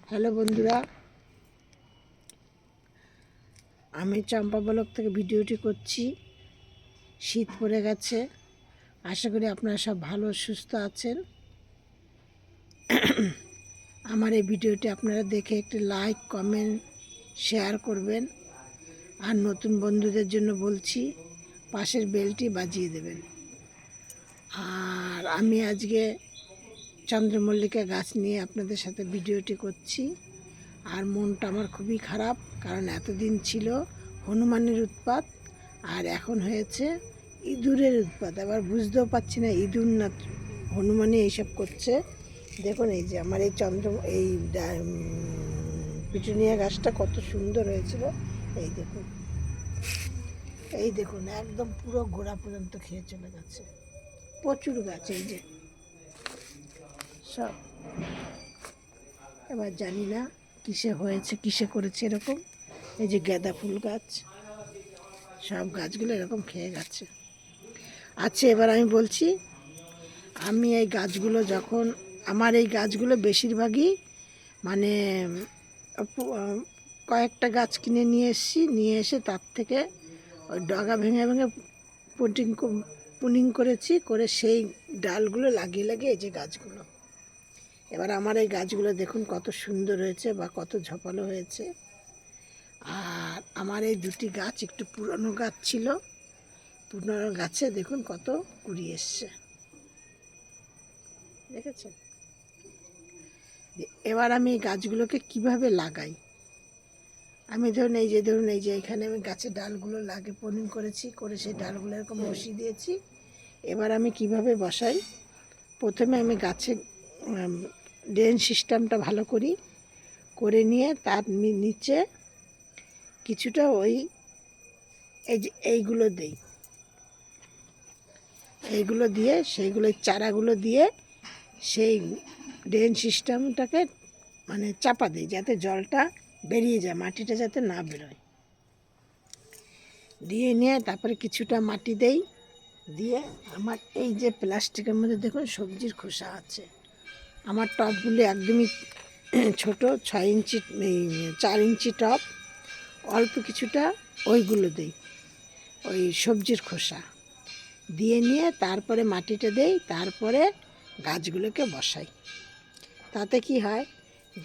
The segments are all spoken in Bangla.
হ্যালো বন্ধুরা, আমি চম্পা ব্লগ থেকে ভিডিওটি করছি। শীত পড়ে গেছে, আশা করি আপনারা সব ভালো সুস্থ আছেন। আমার এই ভিডিওটি আপনারা দেখে একটি লাইক কমেন্ট শেয়ার করবেন, আর নতুন বন্ধুদের জন্য বলছি পাশের বেলটি বাজিয়ে দেবেন। আর আমি আজকে চন্দ্রমল্লিকা গাছ নিয়ে আপনাদের সাথে ভিডিওটি করছি। আর মনটা আমার খুবই খারাপ, কারণ এতদিন ছিল হনুমানের উৎপাত, আর এখন হয়েছে ইঁদুরের উৎপাত। আবার বুঝতেও পারছি না ইঁদুর না হনুমানই এইসব করছে। দেখুন এই যে আমার এই পিটুনিয়া গাছটা কত সুন্দর হয়েছিল। এই দেখুন, এই দেখুন একদম পুরো গোড়া পর্যন্ত খেয়ে চলে গেছে। প্রচুর গাছ এই যে সব। এবার জানি না কিসে হয়েছে, কিসে করেছে এরকম। এই যে গাঁদা ফুল গাছ, সব গাছগুলো এরকম খেয়ে গেছে। আচ্ছা, এবার আমি বলছি, আমি এই গাছগুলো যখন আমার এই গাছগুলো বেশিরভাগই মানে কয়েকটা গাছ কিনে নিয়ে এসেছি, নিয়ে এসে তার থেকে ওই ডগা ভেঙে ভেঙে পুনিং করেছি, করে সেই ডালগুলো লাগিয়ে লাগিয়ে এই যে গাছগুলো। এবার আমার এই গাছগুলো দেখুন কত সুন্দর হয়েছে বা কত ঝোপালো হয়েছে। আর আমার এই দুটি গাছ একটু পুরনো গাছ ছিল, পুরনো গাছে দেখুন কত কুড়ি এসছে, দেখেছেন। এবার আমি এই গাছগুলোকে কিভাবে লাগাই, আমি ধরুন এই যে এখানে আমি গাছের ডালগুলো পোনিং করেছি, করে সেই ডালগুলো এরকম বসিয়ে দিয়েছি। এবার আমি কিভাবে বসাই, প্রথমে আমি গাছে ড্রেন সিস্টেমটা ভালো করি, করে নিয়ে তার নিচে কিছুটা এই যে এইগুলো দিই, এইগুলো দিয়ে সেইগুলো চারাগুলো দিয়ে সেই ড্রেন সিস্টেমটাকে মানে চাপা দিই, যাতে জলটা বেরিয়ে যায়, মাটিটা যাতে না বেরোয়। দিয়ে নিয়ে তারপরে কিছুটা মাটি দেই, দিয়ে আমার এই যে প্লাস্টিকের মধ্যে দেখুন সবজির খোসা আছে। আমার টবগুলি একদমই ছোট, 6 ইঞ্চি 4 ইঞ্চি টব, অল্প কিছুটা ওইগুলো দিই, ওই সবজির খোসা দিয়ে নিয়ে তারপরে মাটিটা দেই, তারপরে গাছগুলোকে বসাই। তাতে কি হয়,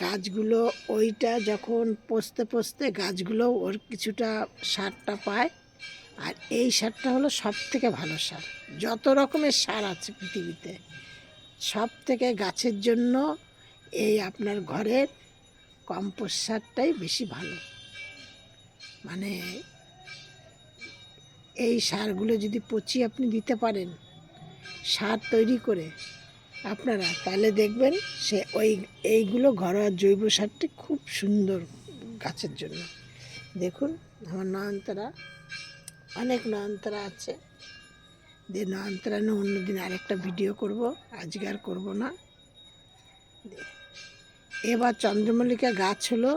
গাছগুলো ওইটা যখন পচতে পচতে গাছগুলো ওর কিছুটা সারটা পায়। আর এই সারটা হলো সব থেকে ভালো সার। যত রকমের সার আছে পৃথিবীতে, সব থেকে গাছের জন্য এই আপনার ঘরের কম্পোস্ট সারটাই বেশি ভালো। মানে এই সারগুলো যদি পচিয়ে আপনি দিতে পারেন সার তৈরি করে আপনারা, তাহলে দেখবেন সে এইগুলো ঘরোয়া জৈব সারটি খুব সুন্দর গাছের জন্য। দেখুন আমার নয়নতারা, অনেক নয়নতারা আছে। যে নয়নতারা নিয়ে অন্যদিন আরেকটা ভিডিও করব, আজকে আর করবো না। এবার চন্দ্রমল্লিকা গাছ হলো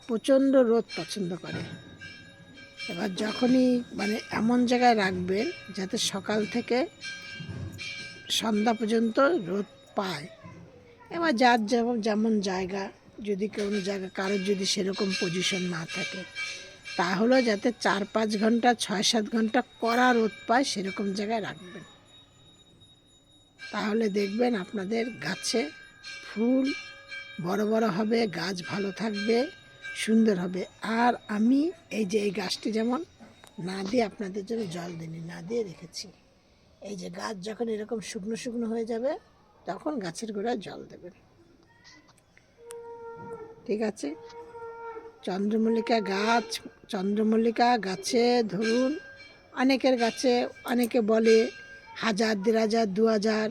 প্রচণ্ড রোদ পছন্দ করে। এবার যখনই মানে এমন জায়গায় রাখবেন যাতে সকাল থেকে সন্ধ্যা পর্যন্ত রোদ পায়। এবার যার যেমন জায়গা, যদি কোনো জায়গা কারোর যদি সেরকম পজিশন না থাকে, তাহলে যাতে 4-5 ঘন্টা 6-7 ঘন্টা কড়া রোদ পায় সেরকম জায়গায় রাখবেন। তাহলে দেখবেন আপনাদের গাছে ফুল বড় বড় হবে, গাছ ভালো থাকবে, সুন্দর হবে। আর আমি এই যে এই গাছটি যেমন না দিয়ে আপনাদের জন্য জল দিইনি, না দিয়ে রেখেছি। এই যে গাছ যখন এরকম শুকনো শুকনো হয়ে যাবে তখন গাছের গোড়ায় জল দেবেন, ঠিক আছে। চন্দ্রমল্লিকা গাছে ধরুন অনেকের গাছে অনেকে বলে 1000, 1500, 2000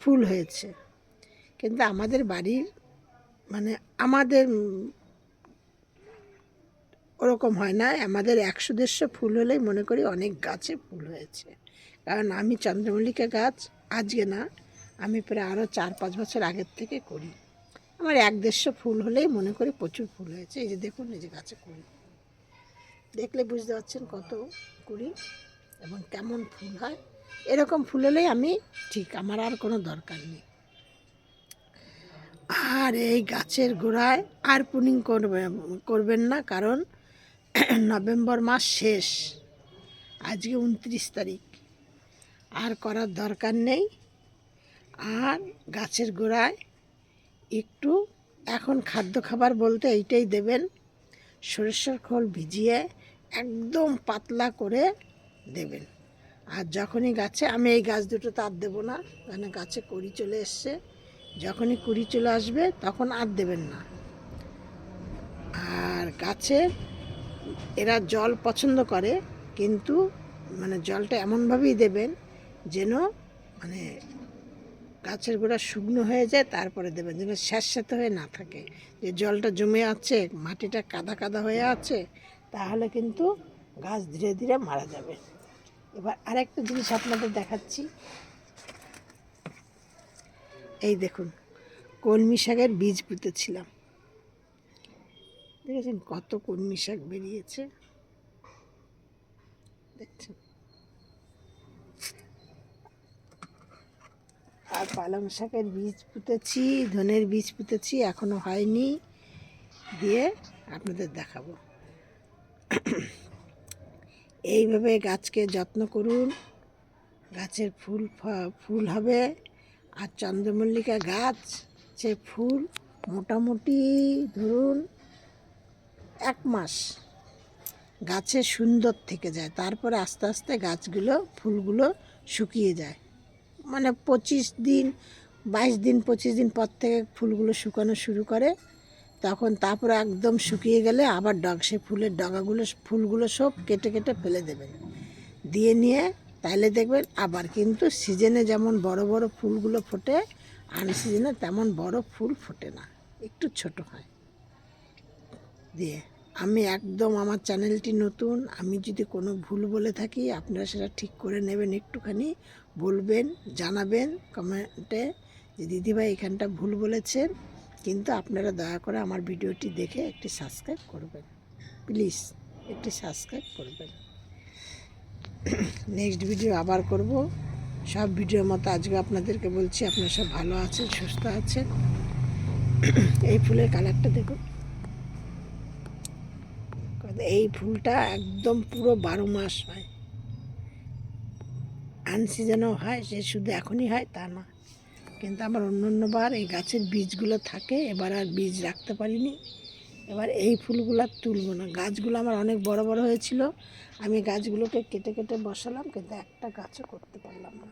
ফুল হয়েছে, কিন্তু আমাদের বাড়ির মানে আমাদের ওরকম হয় না। আমাদের 100-150 ফুল হলেই মনে করি অনেক গাছে ফুল হয়েছে। কারণ আমি চন্দ্রমল্লিকা গাছ আজকে না, আমি প্রায় আরও 4-5 বছর আগের থেকে করি। আমার 100-150 ফুল হলেই মনে করি প্রচুর ফুল হয়েছে। এই যে দেখুন, এই যে গাছে কুড়ি, দেখলে বুঝতে পারছেন কত কুড়ি এবং কেমন ফুল হয়। এরকম ফুল হলেই আমি ঠিক, আমার আর কোনো দরকার নেই। আর এই গাছের গোড়ায় আর পুনিং করবেন না, কারণ নভেম্বর মাস শেষ, আজকে 29 তারিখ, আর করার দরকার নেই। আর গাছের গোড়ায় একটু এখন খাদ্য খাবার বলতে এইটাই দেবেন, সরিষার খোল ভিজিয়ে একদম পাতলা করে দেবেন। আর যখনই গাছে, আমি এই গাছ দুটো তো আর দেবো না, কারণ গাছে কুড়ি চলে এসছে, যখনই কুড়ি চলে আসবে তখন আর দেবেন না। আর গাছের এরা জল পছন্দ করে, কিন্তু মানে জলটা এমনভাবেই দেবেন যেন মানে গাছের গোড়া শুকনো হয়ে যায়, তারপরে দেবেন, যেন স্যাঁতস্যাঁতে হয়ে না থাকে, যে জলটা জমে আছে, মাটিটা কাদা কাদা হয়ে আছে, তাহলে কিন্তু গাছ ধীরে ধীরে মারা যাবে। এবার আরেকটা জিনিস আপনাদের দেখাচ্ছি, এই দেখুন কলমি শাকের বীজ পুঁতেছিলাম, দেখেছেন কত কলমি শাক বেরিয়েছে, দেখছেন। আর পালং শাকের বীজ পুঁতেছি, ধনের বীজ পুঁতেছি, এখনো হয়নি, দিয়ে আপনাদের দেখাবো। এইভাবে গাছকে যত্ন করুন, গাছের ফুল হবে। আর চন্দ্রমল্লিকা গাছ সে ফুল মোটামুটি ধরুন 1 মাস গাছে সুন্দর থেকে যায়, তারপরে আস্তে আস্তে গাছগুলো ফুলগুলো শুকিয়ে যায়, মানে 25 দিন 22 দিন 25 দিন পর থেকে ফুলগুলো শুকানো শুরু করে, তখন তারপরে একদম শুকিয়ে গেলে আবার সে ফুলের ডগাগুলো ফুলগুলো সব কেটে কেটে ফেলে দেবেন, দিয়ে নিয়ে তাইলে দেখবেন আবার কিন্তু সিজনে যেমন বড় বড় ফুলগুলো ফোটে, আনসিজনে তেমন বড় ফুল ফোটে না, একটু ছোট হয়। দিয়ে আমি একদম, আমার চ্যানেলটি নতুন, আমি যদি কোনো ভুল বলে থাকি আপনারা সেটা ঠিক করে নেবেন, একটুখানি বলবেন, জানাবেন কমেন্টে যে দিদিভাই এখানটা ভুল বলেছেন, কিন্তু আপনারা দয়া করে আমার ভিডিওটি দেখে একটি সাবস্ক্রাইব করবেন, প্লিজ একটি সাবস্ক্রাইব করবেন। নেক্সট ভিডিও আবার করব, সব ভিডিওর মতো আজকে আপনাদেরকে বলছি আপনারা সব ভালো আছেন, সুস্থ আছেন। এই ফুলের কালারটা দেখুন, এই ফুলটা একদম পুরো 12 মাস হয়, আনসিজনও হয়, সে শুধু এখনই হয় তা না, কিন্তু আমার অন্যবার এই গাছের বীজগুলো থাকে, এবার আর বীজ রাখতে পারিনি, এবার এই ফুলগুলো আর তুলব না। গাছগুলো আমার অনেক বড় বড় হয়েছিল, আমি গাছগুলোকে কেটে কেটে বসালাম, কিন্তু একটা গাছও করতে পারলাম না।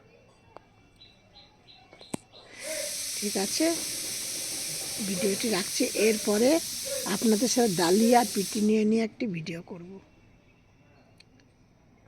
ঠিক আছে, ভিডিওটি রাখছি, এরপরে আপনাদের সাথে ডালিয়া আর পিটি নিয়ে একটি ভিডিও করব।